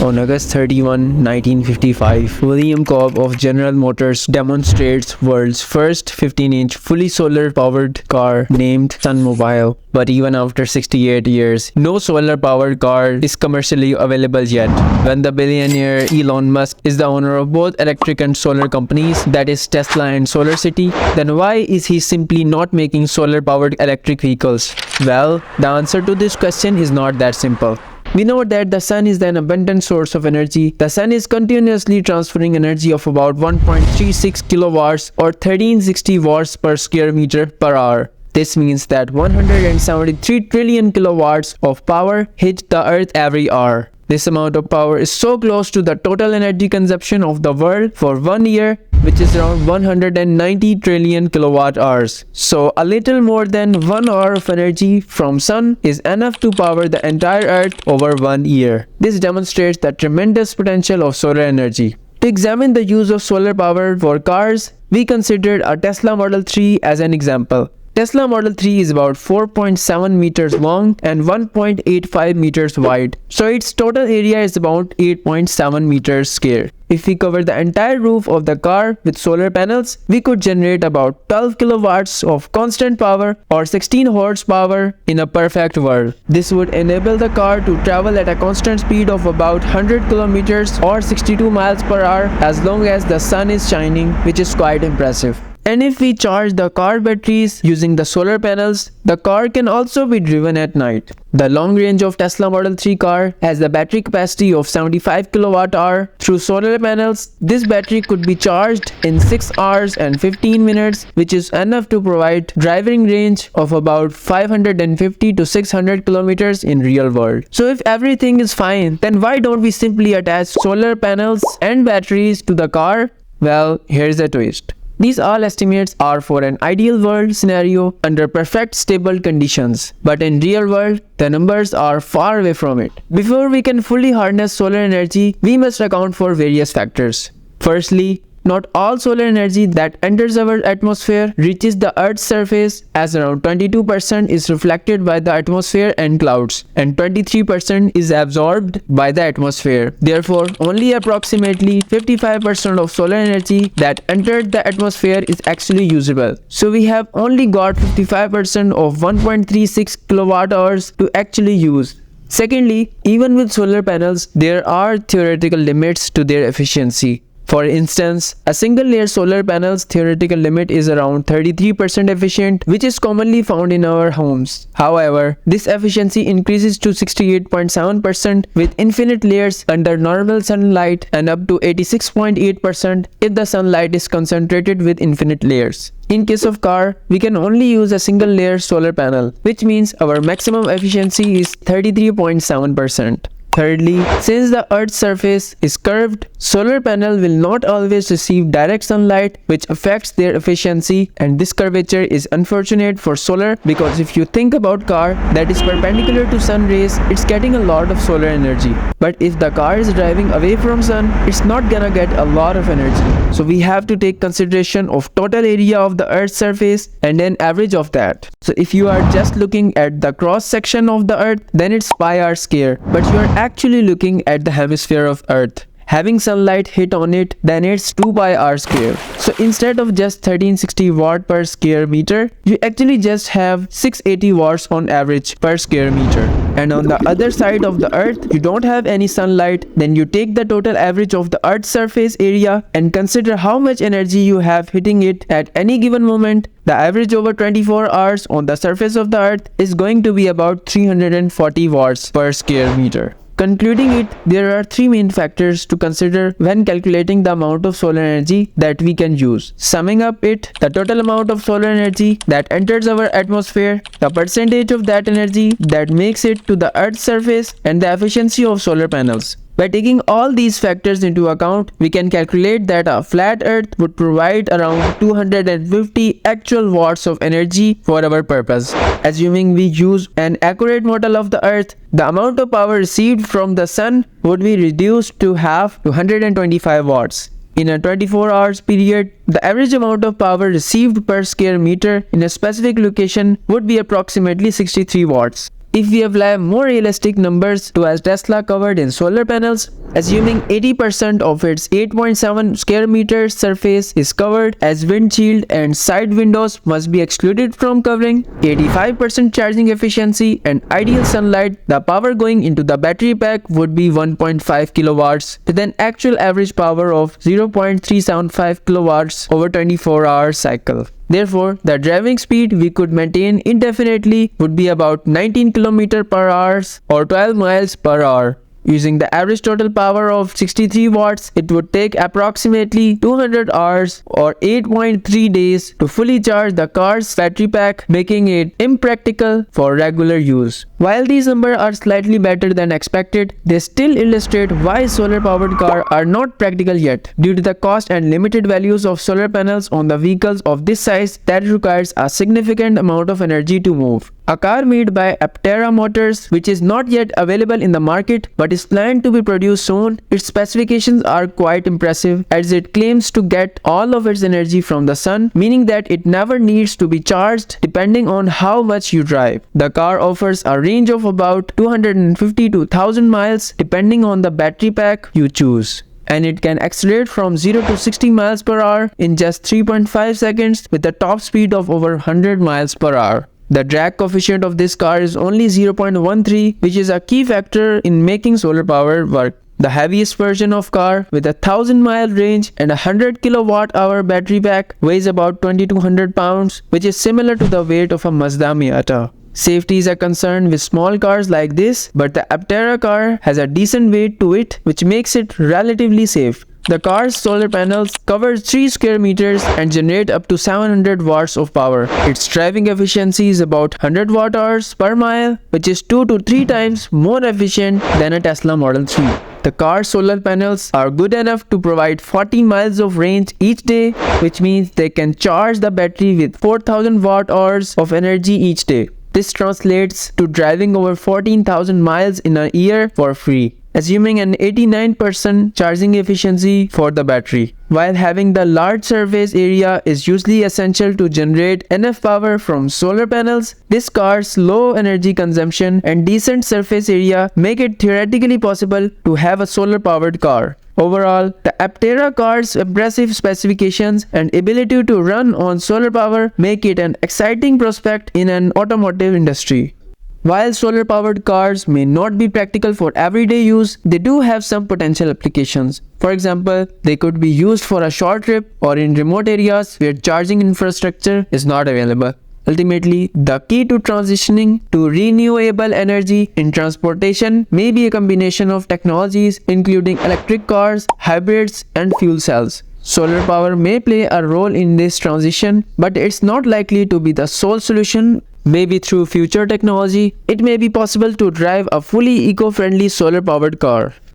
On August 31, 1955, William Cobb of General Motors demonstrates world's first 15-inch fully solar-powered car named Sunmobile. But even after 68 years, no solar-powered car is commercially available yet. When the billionaire Elon Musk is the owner of both electric and solar companies, that is Tesla and SolarCity, then why is he simply not making solar-powered electric vehicles? Well, the answer to this question is not that simple. We know that the sun is an abundant source of energy. The sun is continuously transferring energy of about 1.36 kilowatts or 1360 watts per square meter per hour. This means that 173 trillion kilowatts of power hit the earth every hour. This amount of power is so close to the total energy consumption of the world for 1 year, which is around 190 trillion kilowatt hours. So a little more than 1 hour of energy from sun is enough to power the entire earth over 1 year. This demonstrates the tremendous potential of solar energy. To examine the use of solar power for cars, we considered a Tesla Model 3 as an example. Tesla Model 3 is about 4.7 meters long and 1.85 meters wide, so its total area is about 8.7 meters square. If we cover the entire roof of the car with solar panels, we could generate about 12 kilowatts of constant power or 16 horsepower in a perfect world. This would enable the car to travel at a constant speed of about 100 kilometers or 62 miles per hour as long as the sun is shining, which is quite impressive. And if we charge the car batteries using the solar panels, the car can also be driven at night. The long range of Tesla Model 3 car has the battery capacity of 75 kilowatt hour. Through solar panels, this battery could be charged in 6 hours and 15 minutes, which is enough to provide driving range of about 550 to 600 kilometers in real world. So if everything is fine, then why don't we simply attach solar panels and batteries to the car? Well, here's a twist. These all estimates are for an ideal world scenario under perfect stable conditions, but in real world, the numbers are far away from it. Before we can fully harness solar energy, we must account for various factors. Firstly, not all solar energy that enters our atmosphere reaches the Earth's surface, as around 22% is reflected by the atmosphere and clouds, and 23% is absorbed by the atmosphere. Therefore, only approximately 55% of solar energy that entered the atmosphere is actually usable. So we have only got 55% of 1.36 kilowatt hours to actually use. Secondly, even with solar panels, there are theoretical limits to their efficiency. For instance, a single layer solar panel's theoretical limit is around 33% efficient, which is commonly found in our homes. However, this efficiency increases to 68.7% with infinite layers under normal sunlight and up to 86.8% if the sunlight is concentrated with infinite layers. In case of car, we can only use a single layer solar panel, which means our maximum efficiency is 33.7%. Thirdly, since the Earth's surface is curved, solar panel will not always receive direct sunlight, which affects their efficiency, and this curvature is unfortunate for solar because if you think about car that is perpendicular to sun rays, it's getting a lot of solar energy. But if the car is driving away from sun, it's not gonna get a lot of energy. So we have to take consideration of total area of the Earth's surface and an average of that. So if you are just looking at the cross section of the Earth, then it's pi r square, but you are actually looking at the hemisphere of Earth. Having sunlight hit on it, then it's 2 pi r square. So instead of just 1360 watt per square meter, you actually just have 680 watts on average per square meter. And on the other side of the Earth, you don't have any sunlight, then you take the total average of the Earth's surface area and consider how much energy you have hitting it at any given moment. The average over 24 hours on the surface of the Earth is going to be about 340 watts per square meter. Concluding it, there are three main factors to consider when calculating the amount of solar energy that we can use. Summing up it, the total amount of solar energy that enters our atmosphere, the percentage of that energy that makes it to the Earth's surface, and the efficiency of solar panels. By taking all these factors into account, we can calculate that a flat Earth would provide around 250 actual watts of energy for our purpose. Assuming we use an accurate model of the Earth, the amount of power received from the sun would be reduced to half to 125 watts. In a 24 hours period, the average amount of power received per square meter in a specific location would be approximately 63 watts. If we apply more realistic numbers to as Tesla covered in solar panels, assuming 80% of its 8.7 square meters surface is covered as windshield and side windows must be excluded from covering, 85% charging efficiency and ideal sunlight, the power going into the battery pack would be 1.5 kilowatts with an actual average power of 0.375 kilowatts over 24-hour cycle. Therefore, the driving speed we could maintain indefinitely would be about 19 km per hour or 12 miles per hour. Using the average total power of 63 watts, it would take approximately 200 hours or 8.3 days to fully charge the car's battery pack, making it impractical for regular use. While these numbers are slightly better than expected, they still illustrate why solar-powered cars are not practical yet, due to the cost and limited values of solar panels on the vehicles of this size that requires a significant amount of energy to move. A car made by Aptera Motors, which is not yet available in the market but is planned to be produced soon, its specifications are quite impressive as it claims to get all of its energy from the sun, meaning that it never needs to be charged depending on how much you drive. The car offers a range of about 250 to 1000 miles depending on the battery pack you choose, and it can accelerate from 0 to 60 miles per hour in just 3.5 seconds with a top speed of over 100 miles per hour. The drag coefficient of this car is only 0.13, which is a key factor in making solar power work. The heaviest version of car with a 1000-mile range and a 100 kilowatt-hour battery pack weighs about 2200 pounds, which is similar to the weight of a Mazda Miata. Safety is a concern with small cars like this, but the Aptera car has a decent weight to it, which makes it relatively safe. The car's solar panels cover 3 square meters and generate up to 700 watts of power. Its driving efficiency is about 100 watt-hours per mile, which is 2 to 3 times more efficient than a Tesla Model 3. The car's solar panels are good enough to provide 40 miles of range each day, which means they can charge the battery with 4000 watt-hours of energy each day. This translates to driving over 14,000 miles in a year for free, assuming an 89% charging efficiency for the battery. While having the large surface area is usually essential to generate enough power from solar panels, this car's low energy consumption and decent surface area make it theoretically possible to have a solar-powered car. Overall, the Aptera car's impressive specifications and ability to run on solar power make it an exciting prospect in an automotive industry. While solar-powered cars may not be practical for everyday use, they do have some potential applications. For example, they could be used for a short trip or in remote areas where charging infrastructure is not available. Ultimately, the key to transitioning to renewable energy in transportation may be a combination of technologies including electric cars, hybrids, and fuel cells. Solar power may play a role in this transition, but it's not likely to be the sole solution. Maybe through future technology, it may be possible to drive a fully eco-friendly solar-powered car.